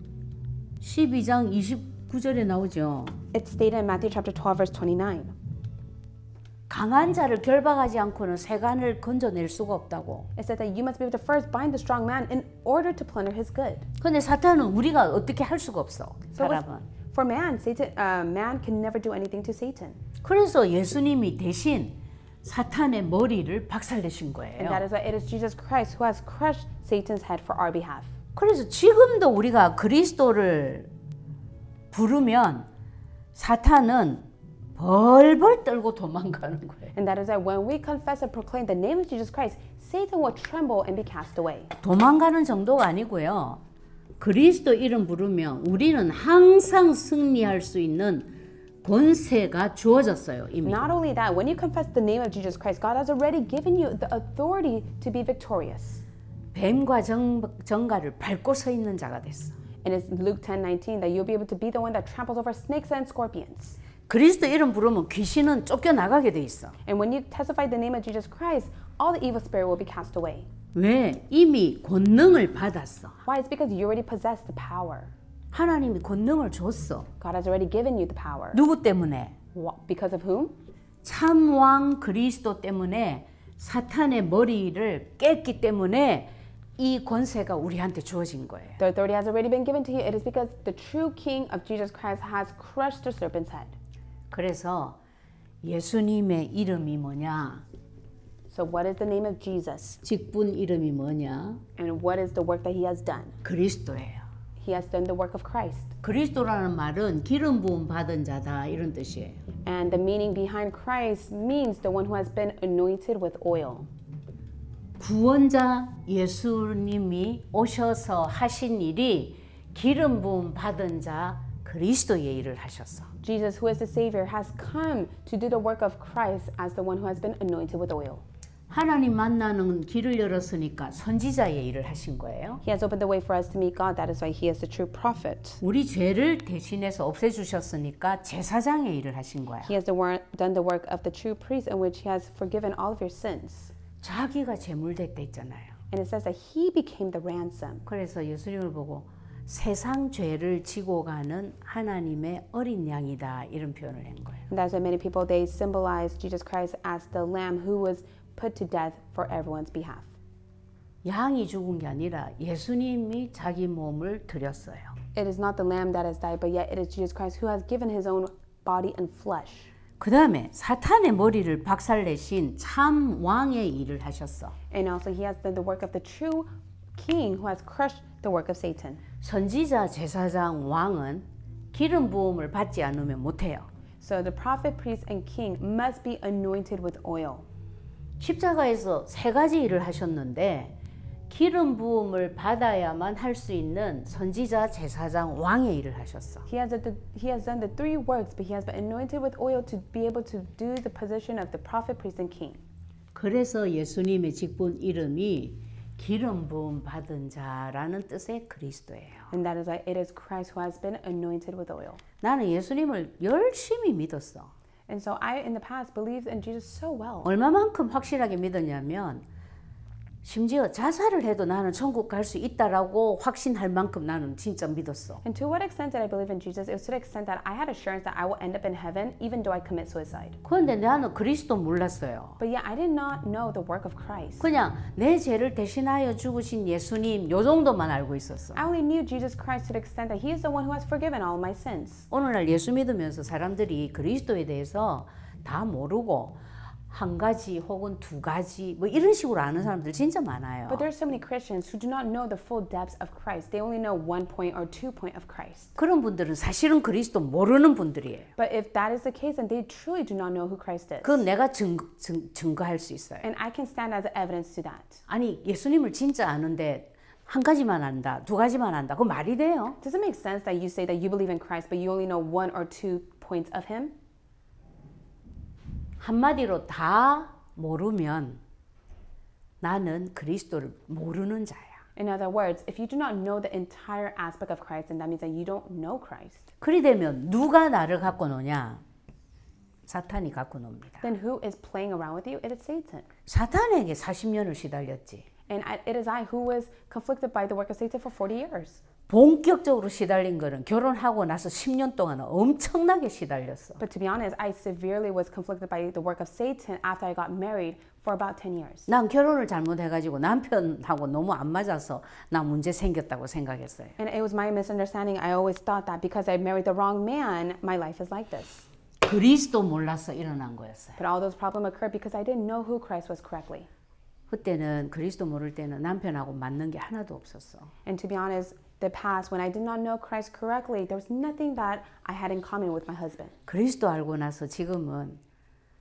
12장 29절에 나오죠. It's stated in Matthew chapter 12, verse 29. 강한 자를 결박하지 않고는 세간을 건져낼 수가 없다고. It says that you must be able to first bind the strong man in order to plunder his good. 근데 사탄은 우리가 어떻게 할 수가 없어. 사람은. For man, man can never do anything to Satan. 그래서 예수님이 대신 사탄의 머리를 박살내신 And 거예요. that is why it is Jesus Christ who has crushed Satan's head for our behalf. 그래서 지금도 우리가 그리스도를 부르면 사탄은 벌벌 떨고 도망가는 거예요. And that is why when we confess and proclaim the name of Jesus Christ, Satan will tremble and be cast away. 도망가는 정도가 아니고요. 그리스도 이름 부르면 우리는 항상 승리할 수 있는 권세가 주어졌어요. 이미. Not only that, when you confess the name of Jesus Christ, God has already given you the authority to be victorious. 뱀과 정갈을 밟고 서 있는 자가 됐어. And it's Luke 10:19 that you'll be able to be the one that tramples over snakes and scorpions. 그리스도 이름 부르면 귀신은 쫓겨나가게 돼 있어. And when you testify the name of Jesus Christ, all the evil spirit will be cast away. 왜? 이미 권능을 받았어. Why? It's because you already possess the power. 하나님이 권능을 줬어. God has already given you the power. 누구 때문에? Because of whom? 참왕 그리스도 때문에 사탄의 머리를 깼기 때문에 이 권세가 우리한테 주어진 거예요. The authority has already been given to you. It is because the true King of Jesus Christ has crushed the serpent's head. 그래서 예수님의 이름이 뭐냐? So what is the name of Jesus? 직분 이름이 뭐냐? And what is the work that he has done? 그리스도예요. He has done the work of Christ. 그리스도라는 말은 기름 부음 받은 자다 이런 뜻이에요. And the meaning behind Christ means the one who has been anointed with oil. 구원자 예수님이 오셔서 하신 일이 기름 부음 받은 자 그리스도의 일을 하셨어. Jesus, who is the Savior, has come to do the work of Christ as the one who has been anointed with oil. 하나님 만나는 길을 열었으니까 선지자의 일을 하신 거예요. He has opened the way for us to meet God. That is why he is the true prophet. 우리 죄를 대신해서 없애주셨으니까 제사장의 일을 하신 거야. He has done the work of the true priest in which he has forgiven all of your sins. 자기가 제물됐다 했잖아요. And it says that he became the ransom. 그래서 예수님을 보고 세상 죄를 지고 가는 하나님의 어린 양이다 이런 표현을 한 거예요. And that's why many people, they symbolize Jesus Christ as the lamb who was put to death for everyone's behalf. 양이 죽은 게 아니라 예수님이 자기 몸을 드렸어요. It is not the lamb that has died, but yet it is Jesus Christ who has given his own body and flesh. 그 다음에 사탄의 머리를 박살내신 참 왕의 일을 하셨어. And also he has done the work of the true king who has crushed the work of Satan. 선지자, 제사장, 왕은 기름 부음을 받지 않으면 못해요. So the prophet, priest, and king must be anointed with oil. 십자가에서 세 가지 일을 하셨는데 기름 부음을 받아야만 할 수 있는 선지자, 제사장, 왕의 일을 하셨어. He has done the three works, but he has been anointed with oil to be able to do the position of the prophet, priest, and king. 그래서 예수님의 직분 이름이 기름 부음 받은 자라는 뜻의 그리스도예요. And that is why it is Christ who has been anointed with oil. 나는 예수님을 열심히 믿었어. And so I, in the past, believed in Jesus so well. 얼마만큼 확실하게 믿었냐면 심지어 자살을 해도 나는 천국 갈 수 있다라고 확신할 만큼 나는 진짜 믿었어. And to what extent did I believe in Jesus? It was to the extent that I had assurance that I will end up in heaven even though I commit suicide. 그런데 나는 그리스도 몰랐어요. But yet I did not know the work of Christ. 그냥 내 죄를 대신하여 죽으신 예수님 요 정도만 알고 있었어. I only knew Jesus Christ to the extent that He is the one who has forgiven all my sins. 오늘날 예수 믿으면서 사람들이 그리스도에 대해서 다 모르고 한 가지 혹은 두 가지 뭐 이런 식으로 아는 사람들 진짜 많아요. But there are so many Christians who do not know the full depths of Christ. They only know 1 point or 2 point of Christ. 그런 분들은 사실은 그리스도 모르는 분들이에요. But if that is the case, then they truly do not know who Christ is. 그건 내가 증거할 수 있어요. And I can stand as evidence to that. 아니 예수님을 진짜 아는데 한 가지만 안다, 두 가지만 안다. 그거 말이 돼요? Does it make sense that you say that you believe in Christ, but you only know 1 or 2 points of Him? 한마디로 다 모르면 나는 그리스도를 모르는 자야. In other words, if you do not know the entire aspect of Christ, then that means that you don't know Christ. 그리 되면 누가 나를 갖고 노냐? 사탄이 갖고 놉니다. Then who is playing around with you? It is Satan. 사탄에게 40년을 시달렸지. And it is I who was conflicted by the work of Satan for 40 years. 본격적으로 시달린 거는 결혼하고 나서 10년 동안 엄청나게 시달렸어. But to be honest, I severely was conflicted by the work of Satan after I got married for about 10 years. 난 결혼을 잘못해가지고 남편하고 너무 안 맞아서 나 문제 생겼다고 생각했어요. And it was my misunderstanding. I always thought that because I married the wrong man, my life is like this. 그리스도 몰라서 일어난 거였어요. But all those problems occurred because I didn't know who Christ was correctly. 그때는 그리스도 모를 때는 남편하고 맞는 게 하나도 없었어. And to be honest, the past when I did not know Christ correctly, there was nothing that I had in common with my husband. 그리스도 알고 나서 지금은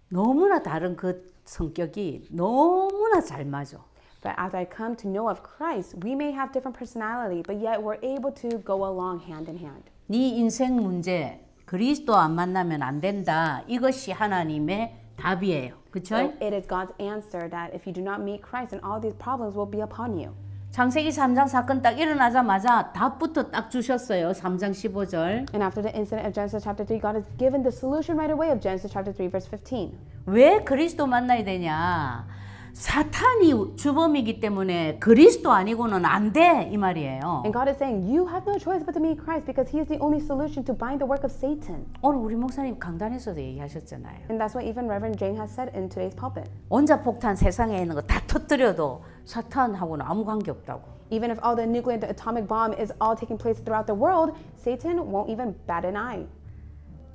너무나 다른 그 성격이 너무나 잘 맞아. But as I come to know of Christ, we may have different personality, but yet we're able to go along hand in hand. 네 인생 문제 그리스도 안 만나면 안 된다. 이것이 하나님의 답이에요. 그렇죠? So it is God's answer that if you do not meet Christ, then all these problems will be upon you. 창세기 3장 사건 딱 일어나자마자 답부터 딱 주셨어요. 3장 15절. And after the incident of Genesis chapter 3, God has given the solution right away of Genesis chapter 3 verse 15. 왜 그리스도 만나야 되냐? 사탄이 주범이기 때문에 그리스도 아니고는 안 돼 이 말이에요. And God is saying, you have no choice but to meet Christ because He is the only solution to bind the work of Satan. 오늘 우리 목사님 강단에서도 얘기하셨잖아요. And that's what even Reverend Jane has said in today's pulpit. 원자폭탄 세상에 있는 거 다 터뜨려도 사탄하고는 아무 관계 없다고. Even if all the nuclear, the atomic bomb is all taking place throughout the world, Satan won't even bat an eye.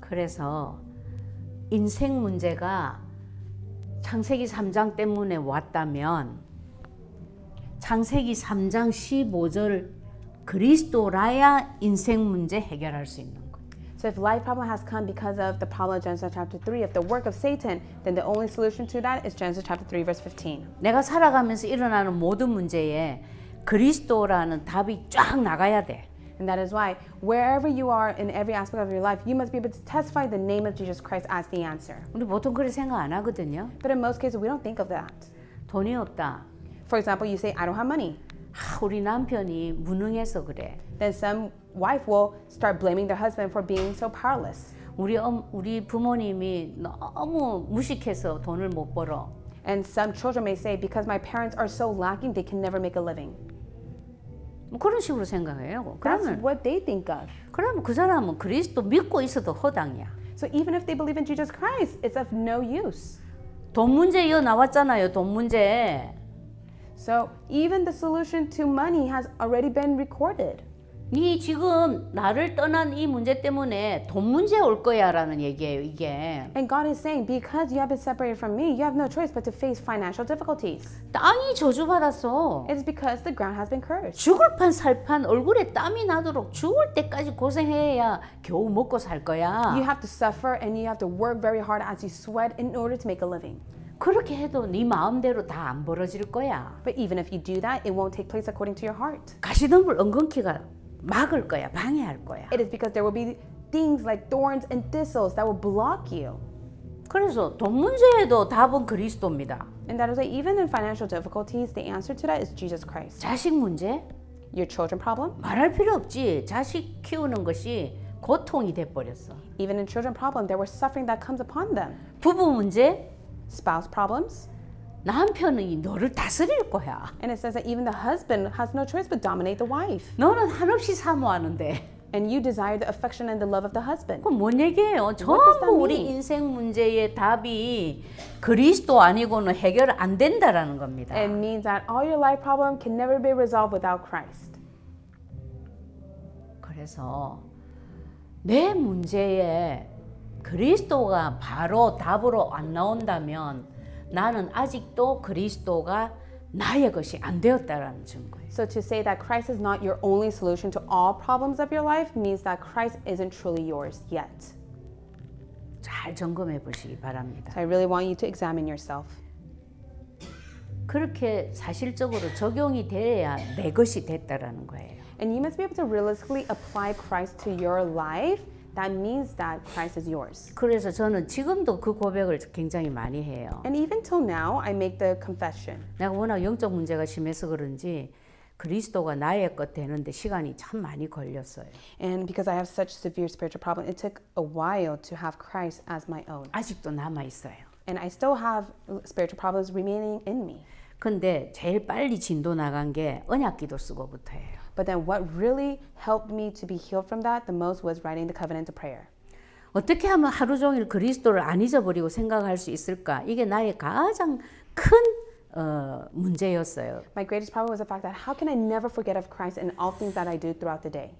그래서 인생 문제가 창세기 3장 때문에 왔다면 창세기 3장 15절 그리스도라야 인생 문제 해결할 수 있는 거예요. So if life problem has come because of the problem of Genesis chapter 3, of the work of Satan, then the only solution to that is Genesis chapter 3 verse 15. 내가 살아가면서 일어나는 모든 문제에 그리스도라는 답이 쫙 나가야 돼. And that is why wherever you are in every aspect of your life, you must be able to testify the name of Jesus Christ as the answer. 우리 보통 그렇게 생각 안 하거든요. But in most cases, we don't think of that. 돈이 없다. For example, you say, I don't have money. 우리 남편이 무능해서 그래. Then some wife will start blaming their husband for being so powerless. 우리 부모님이 너무 무식해서 돈을 못 벌어. And some children may say, because my parents are so lacking, they can never make a living. 뭐 그런 식으로 생각해요. That's what they think of. 그러면 그 사람은 그리스도 믿고 있어도 허당이야. So even if they believe in Jesus Christ, it's of no use. 돈 문제 이어 나왔잖아요. 돈 문제. So even the solution to money has already been recorded. 니 지금 나를 떠난 이 문제 때문에 돈 문제 올 거야라는 얘기예요, 이게. And God is saying, because you have been separated from me, you have no choice but to face financial difficulties. 땅이 저주받았어. It's because the ground has been cursed. 죽을 판 살 판 얼굴에 땀이 나도록 죽을 때까지 고생해야 겨우 먹고 살 거야. You have to suffer and you have to work very hard as you sweat in order to make a living. 그렇게 해도 네 마음대로 다 안 벌어질 거야. But even if you do that, it won't take place according to your heart. 가시덤불 엉겅퀴가 막을 거야, 방해할 거야. It is because there will be things like thorns and thistles that will block you. 그래서 돈 문제에도 답은 그리스도입니다. And that is why even in financial difficulties, the answer to that is Jesus Christ. 자식 문제? Your children problem? 말할 필요 없지. 자식 키우는 것이 고통이 돼버렸어. Even in children problem, there was suffering that comes upon them. 부부 문제? Spouse problems? 남편이 너를 다스릴 거야. And it says that even the husband has no choice but dominate the wife. 너는 한없이 사모하는데. And you desire the affection and the love of the husband. 그럼 뭔 얘기예요? does 전부 that 우리 mean? 인생 문제의 답이 그리스도 아니고는 해결 안 된다라는 겁니다. It means that all your life problem can never be resolved without Christ. 그래서 내 문제에 그리스도가 바로 답으로 안 나온다면 나는 아직도 그리스도가 나의 것이 안 되었다라는 증거예요. So to say that Christ is not your only solution to all problems of your life means that Christ isn't truly yours yet. 잘 점검해 보시기 바랍니다. So I really want you to examine yourself. 그렇게 사실적으로 적용이 돼야 내 것이 됐다라는 거예요. And you must be able to realistically apply Christ to your life. That means that Christ is yours. 그래서 저는 지금도 그 고백을 굉장히 많이 해요. And even till now, I make the confession. 내가 워낙 영적 문제가 심해서 그런지 그리스도가 나의 것 되는데 시간이 참 많이 걸렸어요. And because I have such severe spiritual problem, it took a while to have Christ as my own. 아직도 남아 있어요. And I still have spiritual problems remaining in me. 근데 제일 빨리 진도 나간 게 언약기도 쓰고부터예요. But then what really helped me to be healed from that the most was writing the covenant of prayer. 어떻게 하면 하루 종일 그리스도를 안 잊어버리고 생각할 수 있을까? 이게 나의 가장 큰 문제였어요. My greatest problem was the fact that how can I never forget of Christ in all things that I do throughout the day?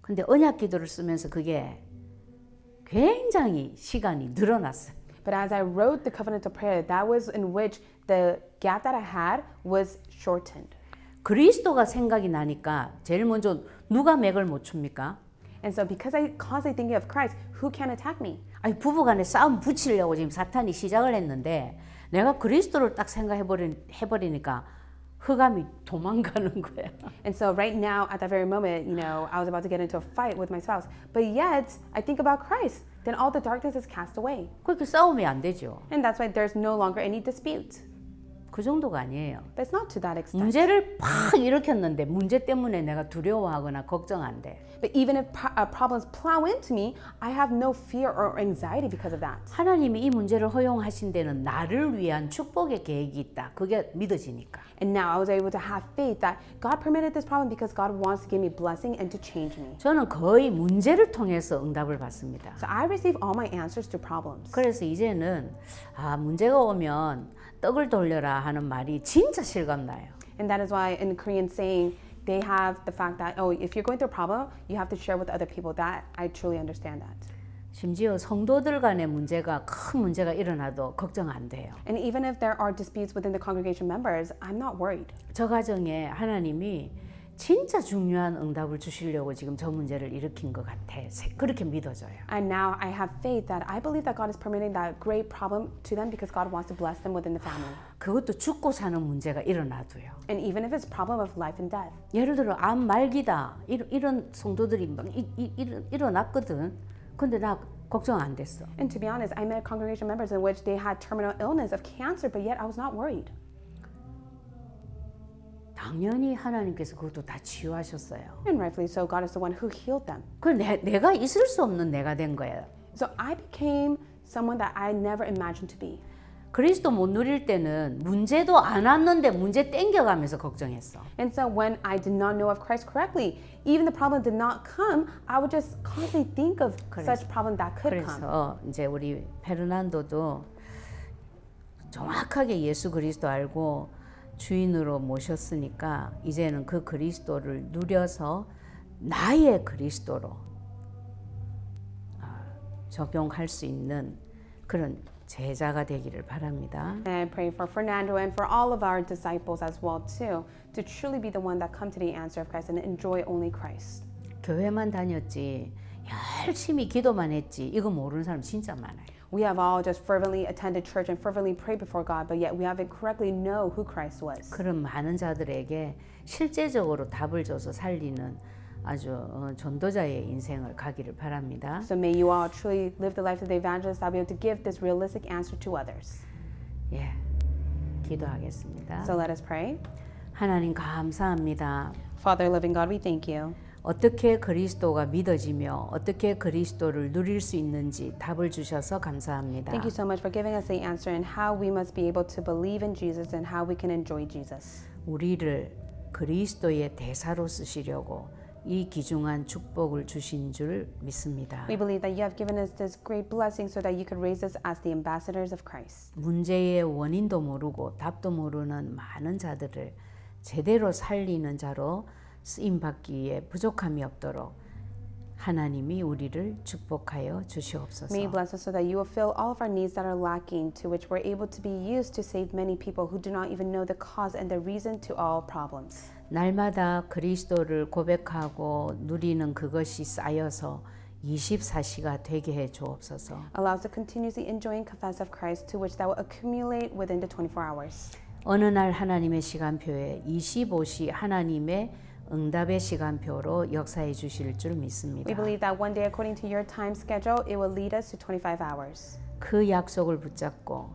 근데 언약기도를 쓰면서 그게 굉장히 시간이 늘어났어요. But as I wrote the covenant of prayer, that was in which the gap that I had was shortened. 그리스도가 생각이 나니까 제일 먼저 누가 맥을 못 춥니까? And so because I constantly thinking of Christ, who can attack me? 아니 부부간에 싸움 붙이려고 지금 사탄이 시작을 했는데 내가 그리스도를 딱 해버리니까 흑암이 도망가는 거야. And so right now, at that very moment, I was about to get into a fight with my spouse. But yet, I think about Christ. Then all the darkness is cast away. 그렇게 싸우면 안 되죠. And that's why there's no longer any dispute. 그 정도가 아니에요. But it's not to that extent. 문제를 팍 일으켰는데 문제 때문에 내가 두려워하거나 걱정 안 돼. But even if problems plow into me, I have no fear or anxiety because of that. 하나님이 이 문제를 허용하신 데는 나를 위한 축복의 계획이 있다. 그게 믿어지니까. And now I was able to have faith that God permitted this problem because God wants to give me blessing and to change me. 저는 거의 문제를 통해서 응답을 받습니다. So I receive all my answers through problems. 그래서 이제는 문제가 오면 떡을 돌려라 하는 말이 진짜 실감나요. And that is why in Korean saying, they have the fact that, if you're going through a problem, you have to share with other people. That I truly understand that. 심지어 성도들 간의 문제가 큰 문제가 일어나도 걱정 안 돼요. And even if there are disputes within the congregation members, I'm not worried. 저 가정에 하나님이 진짜 중요한 응답을 주시려고 지금 저 문제를 일으킨 것 같아. 그렇게 믿어져요. And now I have faith that I believe that God is permitting that great problem to them because God wants to bless them within the family. 그것도 죽고 사는 문제가 일어나도요. And even if it's a problem of life and death. 예를 들어 암 말기다 이런 성도들이 막 일어났거든. 근데 나 걱정 안 됐어. And to be honest, I met congregation members in which they had terminal illness of cancer, but yet I was not worried. 당연히 하나님께서 그것도 다 치유하셨어요. And rightfully so, God is the one who healed them. 그 내가 있을 수 없는 내가 된 거예요. So I became someone that I never imagined to be. 그리스도 못 누릴 때는 문제도 안 왔는데 문제 땡겨가면서 걱정했어. And so when I did not know of Christ correctly, even the problem did not come, I would just constantly think of such problem that could come. 그래서 이제 우리 페르난도도 정확하게 예수 그리스도 알고 주인으로 모셨으니까 이제는 그 그리스도를 누려서 나의 그리스도로 적용할 수 있는 그런 제자가 되기를 바랍니다. And I pray for Fernando and for all of our disciples as well too, to truly be the one that come to the answer of Christ and enjoy only Christ. 교회만 다녔지 열심히 기도만 했지 이거 모르는 사람 진짜 많아요. We have all just fervently attended church and fervently prayed before God, but yet we haven't correctly know who Christ was. 그런 많은 자들에게 실제적으로 답을 줘서 살리는 아주 전도자의 인생을 가기를 바랍니다. So may you all truly live the life of the evangelist that will be able to give this realistic answer to others. 예, 기도하겠습니다. So let us pray. 하나님 감사합니다. Father, living God, we thank you. 어떻게 그리스도가 믿어지며 어떻게 그리스도를 누릴 수 있는지 답을 주셔서 감사합니다. Thank you so much for giving us the answer and how we must be able to believe in Jesus and how we can enjoy Jesus. 우리를 그리스도의 대사로 쓰시려고 이 귀중한 축복을 주신 줄 믿습니다. We believe that you have given us this great blessing so that you could raise us as the ambassadors of Christ. 문제의 원인도 모르고 답도 모르는 많은 자들을 제대로 살리는 자로 쓰임받기에 부족함이 없도록 하나님이 우리를 축복하여 주시옵소서. May you bless us so that you will fill all of our needs that are lacking, to which we're able to be used to save many people who do not even know the cause and the reason to all problems. 날마다 그리스도를 고백하고 누리는 그것이 쌓여서 24시가 되게 해 주옵소서. Allow us to continuously enjoy and confess of Christ, to which that will accumulate within the 24 hours. 어느 날 하나님의 시간표에 25시 하나님의 응답의 시간표로 역사해 주실 줄 믿습니다. We believe that one day, according to your time schedule, it will lead us to 25 hours. 그 약속을 붙잡고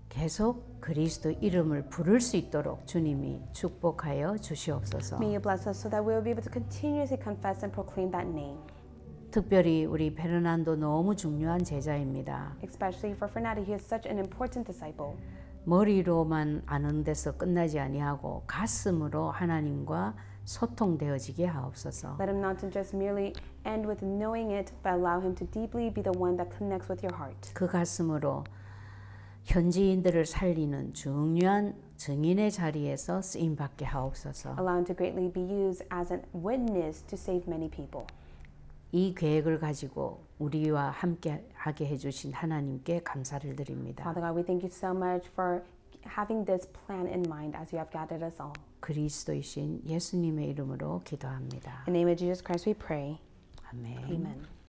계속 그리스도 이름을 부를 수 있도록 주님이 축복하여 주시옵소서. May you bless us so that we will be able to continuously confess and proclaim that name. 특별히 우리 페르난도 너무 중요한 제자입니다. Especially for Fernando, he is such an important disciple. 머리로만 아는 데서 끝나지 아니하고 가슴으로 하나님과 소통되어지게 하옵소서. Let him not to just merely end with knowing it, but allow him to deeply be the one that connects with your heart. 그 가슴으로 현지인들을 살리는 중요한 증인의 자리에서 쓰임 받게 하옵소서. Allow him to greatly be used as a witness to save many people. 이 계획을 가지고 우리와 함께 하게 해주신 하나님께 감사를 드립니다. Father God, we thank you so much for having this plan in mind as you have guided us all. 그리스도이신 예수님의 이름으로 기도합니다. In the name of Jesus Christ we pray. 아멘. Amen.